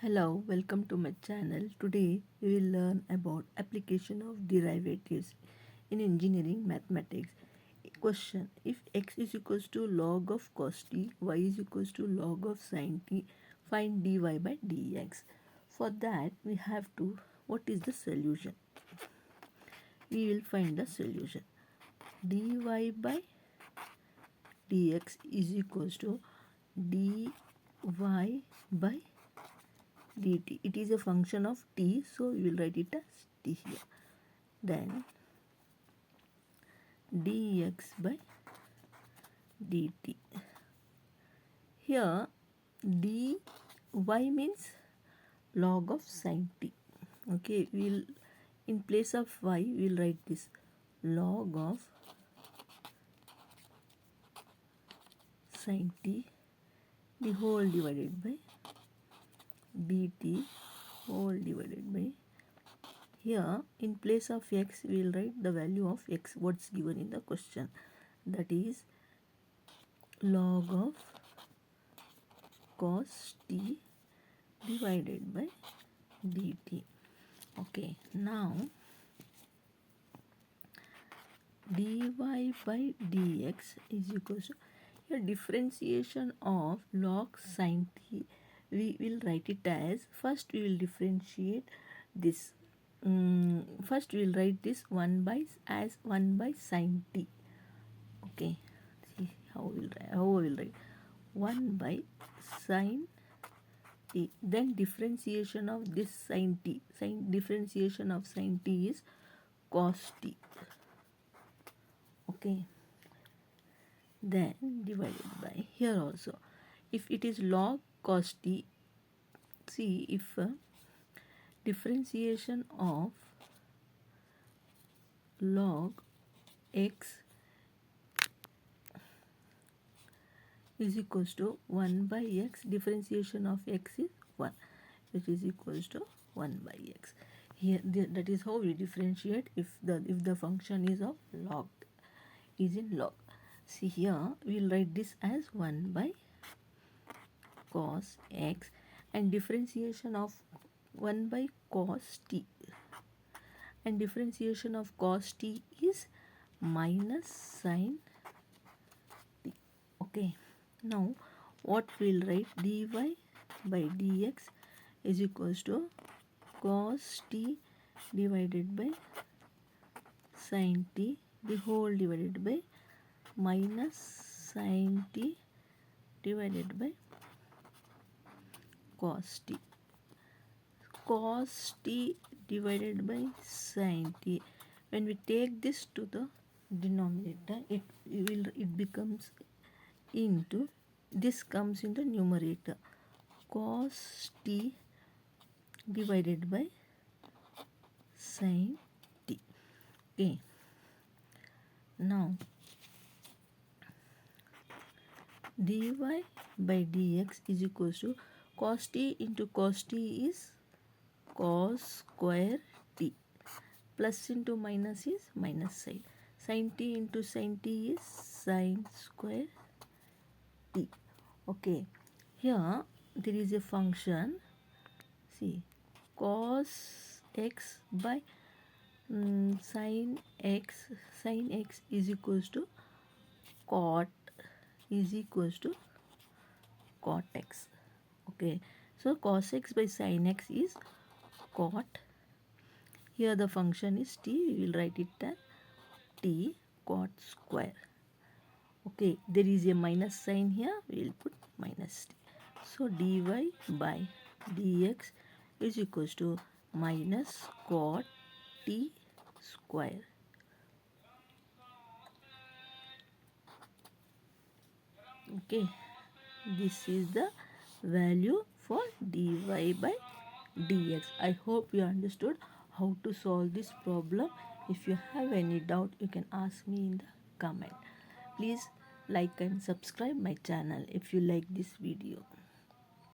Hello, welcome to my channel. Today we will learn about application of derivatives in engineering mathematics. Question: if x is equals to log of cos t, y is equals to log of sin t, find dy by dx. For that we have to, what is the solution? We will find the solution. Dy by dx is equals to dy by dt. It is a function of t, so we will write it as t here. Then dx by dt. Here dy means log of sin t. Okay, we'll in place of y we'll write this log of sin t the whole divided by dt whole divided by, here in place of x we will write the value of x what's given in the question, that is log of cos t divided by dt. Okay, now dy by dx is equals to, here differentiation of log sin t, we will write it as, first we will differentiate this, first we will write this 1 by sin t. Okay, see how we will write 1 by sin t, then differentiation of this sin t, differentiation of sin t is cos t. Okay, then divided by, here also if it is log cos t, see if differentiation of log x is equals to 1 by x, differentiation of x is 1, which is equals to 1 by x. Here that is how we differentiate if the function is of log, is in log. See here we will write this as 1 by cos x, and differentiation of 1 by cos t, and differentiation of cos t is minus sin t. Okay, now what we will write, dy by dx is equals to cos t divided by sin t the whole divided by minus sin t divided by cos t. Cos t divided by sin t, when we take this to the denominator, it becomes into, this comes in the numerator, cos t divided by sin t. Okay, now dy by dx is equals to cos t into cos t is cos square t, plus into minus is minus side, sin t into sin t is sin square t. Okay, here there is a function, see cos x by sin x is equals to cot x. Okay, so cos x by sin x is cot, here the function is t, we will write it as t cot square. Okay, there is a minus sign here, we will put minus t. So dy by dx is equals to minus cot t square. Okay, this is the value for dy by dx. I hope you understood how to solve this problem. If you have any doubt, you can ask me in the comment. Please like and subscribe my channel if you like this video.